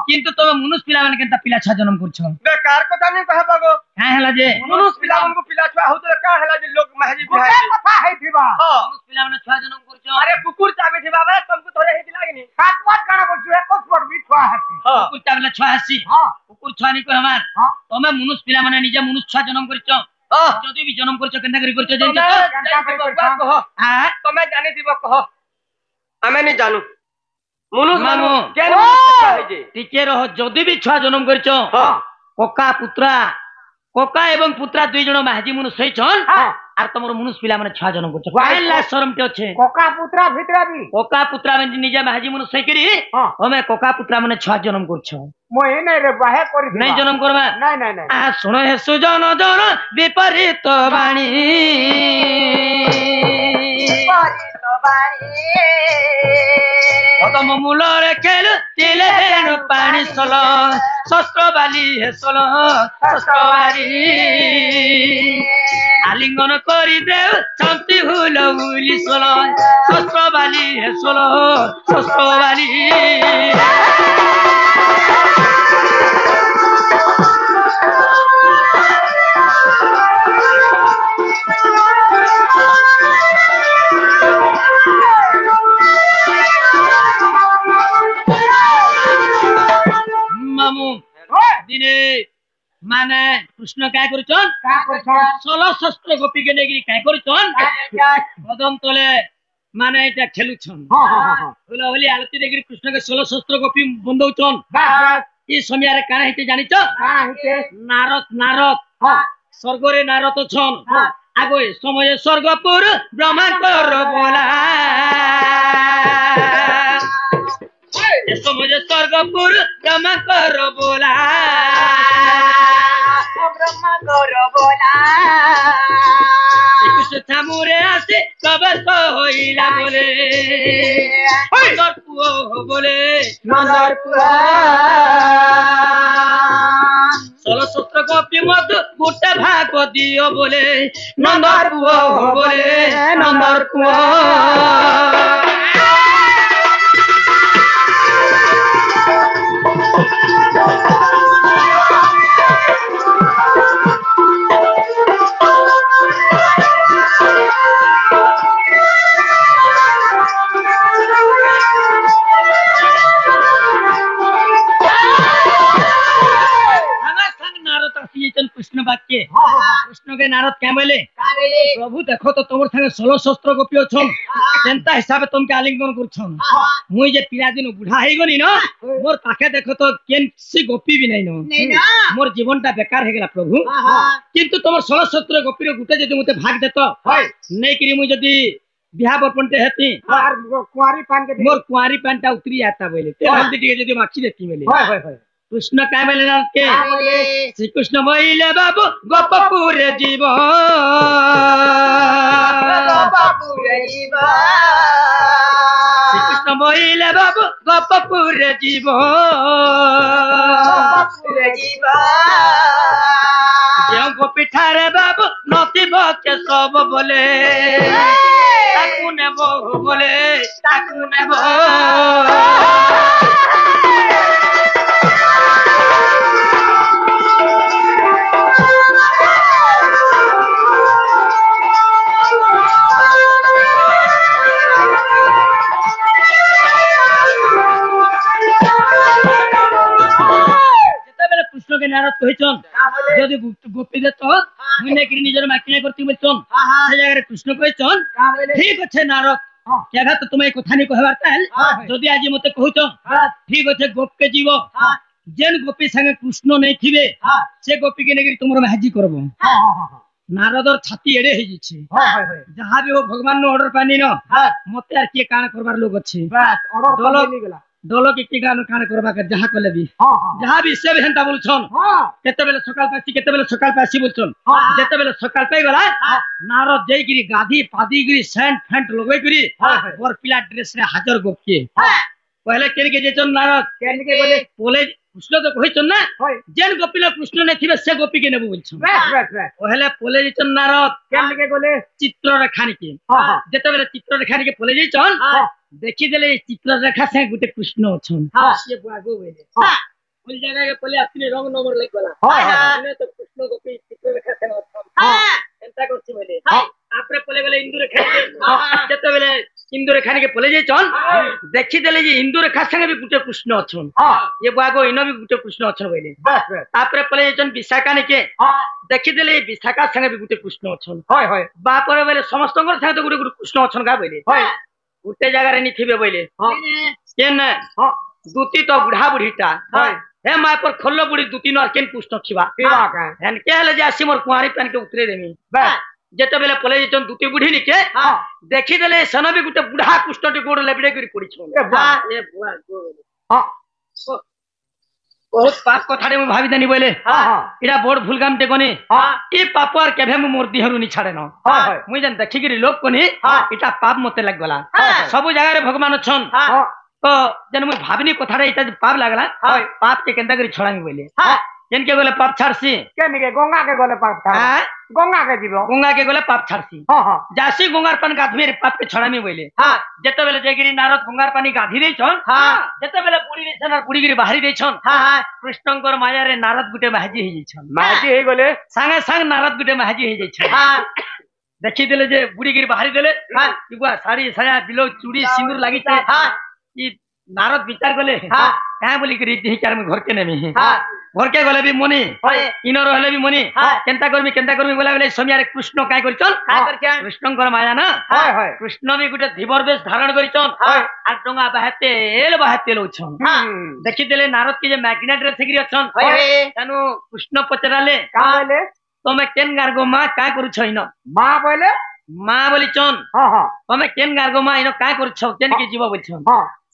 কিন্তু তুমি মনুষ্য পিলা মানে কেনতা পিলা ছুয়া জন্ম করছো বেকার কথা নি কহবা গো কাঁ হেলা যে মনুষ্য পিলা মানকু পিলা ছুয়া হউতলে কা হেলা যে লোক মাহাজি বিহাই কথা হেইथिবা মনুষ্য পিলা মানে ছুয়া জন্ম করছো আরে কুকুর চাবে থিবা বে তুমকু ধরে হেতি লাগনি সাত মাস কানা বলছো এক ফট বি ছুয়া হাসি কুকুর চাবলে ছুয়া হাসি কুকুর ছুয়া নি কই আমার তুমি মনুষ্য পিলা মানে নিজে মনুষ্য ছুয়া জন্ম করছো যদি বি জন্ম করছো কেনতা করি করছো জানছো তো হ্যাঁ তুমি জানি দিব কহ আমি নি জানু মনুষ্য মামু কেন মনুষ্য হই যে টিকে রহ যদি বি ছুয়া জন্ম করছো কোকা পুত্রা কোকা এবং পুত্রা দুই জন মাহাজি মনুষ্য হইছন আর তোমার মনুষ্য পিলা মানে ছুয়া জন্ম করছো কাইলা শরমতে আছে কোকা পুত্রা ভিতরা বি কোকা পুত্রা মানে নিজে মাহাজি মনুষ্য হই করি তুমি কোকা পুত্রা মানে ছুয়া জন্ম করছো মই নাই রে বাহে করি নাই জন্ম করবা নাই নাই নাই শুনো হে সুজন জন বিপরীত বাণী বিপরীত বাণী কদম মূলরে খেল তিলে বেণু পানি সল শস্ত্র বালি হে সল শস্ত্র বালি আলিঙ্গন করি দেও শান্তি হুল হুলি সল শস্ত্র বালি হে সল শস্ত্র বালি মামু দিনে মানে কৃষ্ণ কায় করছন কা করছো 16 শস্ত্র গোপী কে নেগি কায় করছন কদম তলে মানে এটা খেলুছন বলে বলি আলতি দেখি কৃষ্ণকে 16 শস্ত্র গোপী বন্ধউছন বাস এই সময়ারে কানা হইতে জানিছ কা হইতে নারদ নারদ স্বর্গরে নারদ ছন আগে সময়ে স্বর্গপুর ব্রহ্মাঙ্কর বলা এ সময়ে স্বর্গপুর ব্রহ্মাঙ্কর বলা ব্রহ্মা গর বলা শ্রীকৃষ্ণ ঠামুরে আসে কবে হইলা বলে নন্দর পুয় বলে নন্দর পুয়া 16 শস্ত্র গোপী মধ্যে গোটে ভাগ দিও বলে নন্দর পুয় বলে নন্দর পুয় कृष्ण वाक्य कृष्ण के नारद क्या बोले प्रभु देखो तो तुम संगे 16 शस्त्र गोपी अच्छन केनता हिसाब तुम के आलिंगन करछन मुई जे पिला दिन बुढ़ा हे गनी न मोर पाखे देखो तो केनसी गोपी भी नहीं न मोर जीवनटा बेकार हे गेला प्रभु किंतु तुम 16 शस्त्र गोपी रे गुटे जदी मते भाग देतो नै करी मुई जदी बिहा बपनते हेती कुंवारी पान के मोर कुंवारी पानटा उतरी आता बोले ते हम टिके जदी माखी देती बोले कृष्ण क्या बोले के श्री कृष्ण बोले बाबू गोपपुर जीव श्री कृष्ण बोले बाबू गोपपुर जीव जो गोपी ठारे बाबू नथी भक्के सब बोले ताकू नेबो बोले ताकू नेबो नारद कहिछन जदि गोपी दे तो मुने कि निजर माकिना करती बोलछन से जगह कृष्ण कहिछन ठीक अछि नारद केगा तो तुमे कथा नि कहबार ताल जदि आज मते कहिछन ठीक अछि गोप के जीव जेन गोपी संगे कृष्ण नै थिबे से गोपी के नेगिर तुमरो हाजी करबो नारदर छाती एडे हे जिछि जहां भी वो भगवान नो ऑर्डर पानी न मते आर के कान करबार लोग अछि बस ऑर्डर तो मिल गेला दल के गान कान करबा के जहां कले भी जहां भी से हेंता बोलछन केते बेले सकाल पासी केते बेले सकाल पासी बोलछन जेते बेले सकाल पाई गला नारद जई गिरी गाधी पादी गिरी सेंट फेंट लगवे गिरी और पिला ड्रेस रे हाजर गोपके पहले केन के जेचन नारद केन के बोले कृष्ण तो कहिछन ना जेन गोपी ना कृष्ण ने थिबे से गोपी के नेबो बोलछन पहले पोले जेचन नारद केन के बोले चित्र रेखानी के जेते बेले चित्र रेखानी के पोले जेचन ଦେଖିଦେଲେ ଚିତ୍ରରେଖା ସେ ଗୋଟେ କୃଷ୍ଣ ଅଛନ୍ ହଁ। ସିଏ ବୁଆଗो ବୋଇଲେ ହଁ। ଭୁଲ ଜାଗାରେ ପଲେ ଆସିଲେ ରଙ୍ଗ ନମ୍ବର ଲାଗିଗଲା ହଁ। ତ କୃଷ୍ଣ ଗୋପୀ ଚିତ୍ରରେଖା ସେ ଅଛନ୍ ହଁ। ଏନ୍ତା କରୁଛି ବୋଇଲେ ହଁ। ତାପରେ ପଲେ ଗଲେ ଇନ୍ଦୁରେଖା ଯେତେବେଳେ ଇନ୍ଦୁରେଖା ନିକେ ପଲେ ଯାଇଛନ୍ ଦେଖିଦେଲେ ଯେ ଇନ୍ଦୁରେଖା ସାଙ୍ଗେ ବି ଗୋଟେ କୃଷ୍ଣ ଅଛନ୍ ଇଏ ବୁଆଗୋ ଇନ ବି ଗୋଟେ କୃଷ୍ଣ ଅଛନ୍ ବୋଇଲେ ତାପରେ ପଲେ ଯାଇଛନ୍ ବିଶାଖା ନିକେ ଦେଖିଦେଲେ ଏ ବିଶାଖା ସାଙ୍ଗେ ବି ଗୋଟେ କୃଷ୍ଣ ଅଛନ୍ ବାପରେ ବୋଇଲେ ସମସ୍ତଙ୍କର ସାଙ୍ଗେ ତ ଗୋଟେ ଗୋଟେ କୃଷ୍ଣ ଅଛନ୍ ଗା ବୋଇଲେ ଗୋଟେ ଜାଗାରେ ନିଥିବେ ବୋଇଲେ କେନ୍ ଦୁତି ତ ବୁଢା ବୁଢୀଟା हे माय पर खोल्लो बुढ़ी दु तीन और केन पुष्ट छिबा हेन के हले जे आसी मोर कुआरी पेन के उतरे देमी जेते बेले पले जन दुती बुढ़ी निके देखि देले सन भी गुटे बुढ़ा पुष्ट टे गोड़ लेबड़े करी पड़ी छ ए बुआ गो बहुत पाप कथारे मु भाबी देनी बोले इडा बोड़ भूलगाम टे कोनी ई पाप और केभे मु मोर दिहरु नि छाड़े न मुई जन देखि गिरी लोक कोनी इटा पाप मते लाग गला सब जगह रे भगवान छन तो जन मुई भाबनी कथारे इटा पाप लागला पाप के केंता करी छड़ामी बोले जेन के गले पाप छाड़सी केन के गंगा के गले पाप छाड़ गंगा के जीव गंगा के गले पाप छाड़सी जासी गंगार पानी गाधमे रे पाप के छड़ामी बोले जेते बेले जेगिरी नारद गंगार पानी गाधी दै छन जेते बेले बुड़ी रे छन बुड़ी गिरी बाहरी दै छन कृष्णकर माया रे नारद गुटे महाजी हे छन माजी हे गले संगे संग नारद गुटे महाजी हे छन देखि देले जे बुड़ी गिरी बाहरी देले इबुआ साड़ी साया बिलो चूड़ी सिंदूर लागि छे ई नारद विचार गले काहे बोली करी ती चार में घर के नेमी घर के गले भी मनी इनो रहले भी मनी केंता करमी बोला बोले समिया रे कृष्ण काय करि चल कृष्णकर माया ना कृष्ण भी गुटे धीवर बेश धारण करि चल आ टंगा बाहते लउछन देखि देले नारद के जे मैग्नेट रे सिगरी अछन तनु कृष्ण पचराले का बोले तमे केन गार्गो मा काय करू छ इनो मां बोले मां बोली चन तमे केन गार्गो मा इनो काय करू छ केन के जीव बोल छन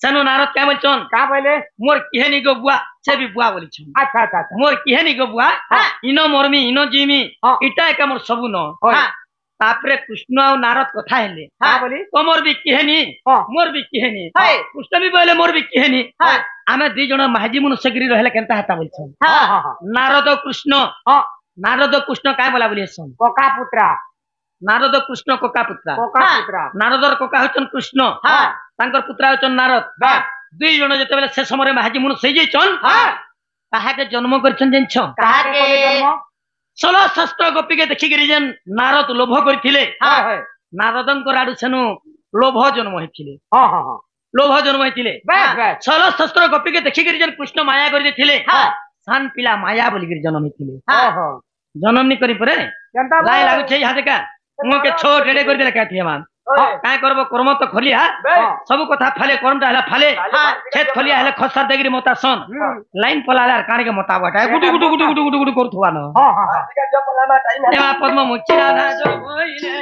सनु नारद काय बोल छन का बोले मोर किहेनी गो बुआ से भी बुआ बोली छन अच्छा अच्छा मोर किहेनी गो बुआ इनो मोरमी इनो जीमी इटा एक मोर सबु न तापरे कृष्ण और नारद कथा हेले का बोली तमोर भी किहेनी मोर भी किहेनी कृष्ण भी बोले मोर भी किहेनी आमे दी जण महाजी मनुष्य गिरी रहले केनता हता बोल छन नारद नारद कृष्ण काय बोला बोली छन कोका पुत्रा नारद कृष्ण कोका पुत्रा नारदर कोका होचन कृष्ण तांकर पुत्रा होचन नारद दुई जण जते बेले से समय महाजी मनुष्य जे छन काहा के जन्म करछन जेन छ काहा के जन्म 16 शस्त्र गोपी के देखि गिरी जेन नारद लोभ करथिले नारदंकर आडु छनु लोभ जन्म होइथिले लोभ जन्म होइथिले 16 शस्त्र गोपी के देखि गिरी जेन कृष्ण माया कर देथिले सान पिला माया बोली गिरी जन्म होइथिले जन्म नि करी परे लाई लागु छै यहाँ का मो के छो ढेडे कर देले काथि मान काय करबो कर्म तो खलिया सब कथा फाले कर्म ता हला फाले खेत खलिया हले खसर देगिरी मोता सन लाइन पलाला काने के मोता बटा गुटु गुटु गुटु गुटु गुटु गुटु करथुवा न एमा पद्म मुचिरा ना जो भइले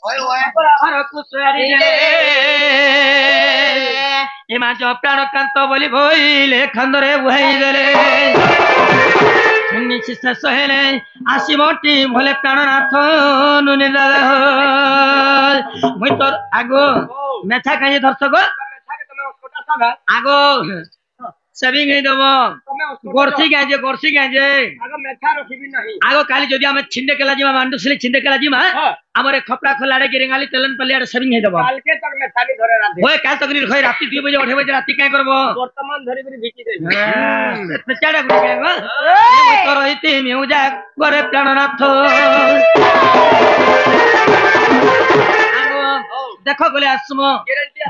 ओय हर कुसरी रे एमा जो प्राण कांत बोली भइले खंदरे भइ गेले निशिष्ट सहेले आसी मोटी भले प्राणनाथ नुनि मुई तोर आगो मेछा काजे दर्शक आगो सेविंग हे दबो गोरसी गाजे आगो मेछा रखिबी नहीं आगो काली जदी हम छिंडे केला जिमा मांडुसली छिंडे केला जिमा हमरे खपड़ा खलाड़े के रेंगाली तेलन पलियाडे सेविंग हे दबो काल के तक मेछाली धरे राती होय काल तक नि खय राती 2 बजे 8 बजे राती काय करबो वर्तमान धरि बिरी भिकी देबी मेछाडा गुटे गो तो रहिते मेउजा करे प्राणनाथ देखो बोले आसमो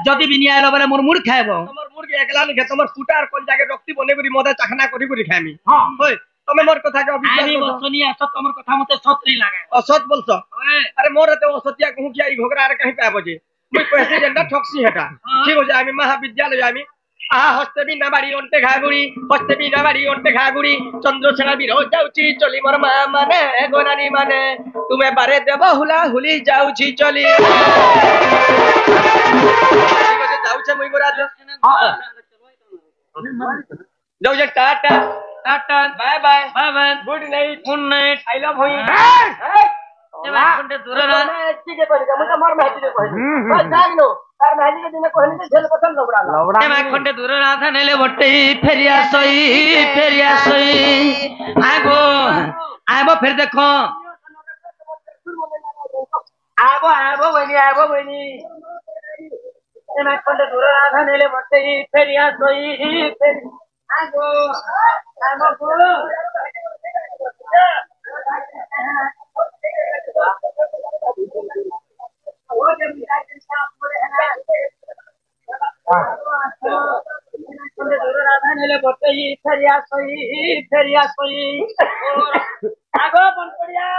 जदी बिनी आलो बोले मोर मुड़ खायबो तमर मुड़ के एकला नि तमर फुटार कोन जाके रक्ति बने करी मदे चखना करी करी खामी हां होय तमे मोर कथा के अभिप्राय आनी बसनिया सब तमर कथा मते सतरी लागे असत बोलसो अरे मोर ते असतिया कहू कि ई घोगरा रे कहीं पाबो जे मुई पैसे जंडा ठक्सी हेटा ठीक हो जामी महाविद्यालय जामी आहा हस्ते भी ना बाड़ी ओंटे घागुड़ी हस्ते भी ना बाड़ी ओंटे घागुड़ी चंद्रसेना भी रो जाउची चली मोर मा माने गोनानी माने तुम्हें बारे देबो हुला हुली जाउची चली जाउचे मुई गोरा जाउ जे tata tata bye bye bye bye good night I love you एमा कोंटे दूर ना ठीक है पड़ी मुझे मार में हटी दे बस जाग लो तार में हटी के दिन कहनी के झेल पतन लवड़ा एमा कोंटे दूर ना था नेले बट्टे फेरिया सोई आगो फिर देखो आगो बनी এমা খন্ডে দূর রাধা নেলে বটে ফেরিয়া সই ফেরি আগো আগো ফেরিয়া সই আগো বন করিয়া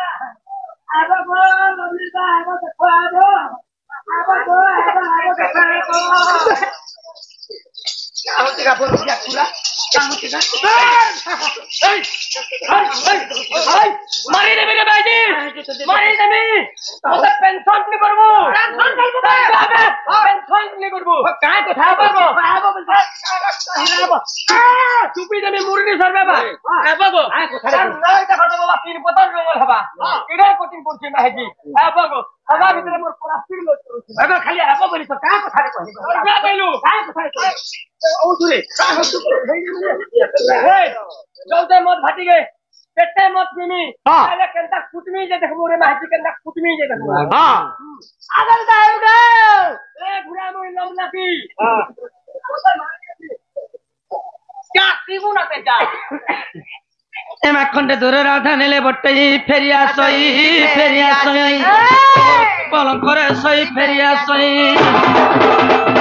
আগো গো ললিতা আগো দেখো আগো আগো গো আগো দেখো আগো কামতি কাপড় দিয়া পুরা কামতি কা এই এই মারি দেবে রে ভাইজি মারি দেবে তোকে পেনশন নি করব পেনশন করব পেনশন নি করব কাই কথা বলবো আবো বলতে আবো চুপি দেবে মুরনি সরবে বা আবো আই কথা নাই দেখো তো বাবা তিন পতন রঙল হবা এডা কঠিন পড়ছে না হেজি আবো সবা ভিতরে মোর পুরা ফিল করছে আবো খালি আবো বলি তো কাই কথা কই করবা কইলু কাই কথা কই ও দূরে हे जल्दी मत भाटिगे पेटे मत पीनी पहले केंदा कुटमी जे देखबो रे माहिती केंदा कुटमी जे देखबो हां आगल जाओगे ए घुरा मोई लमना की हां क्या सीबू ना ते जा एमा खंडे दूर राधा नेले बट्टे फेरिया सई पलंग करे सई फेरिया सई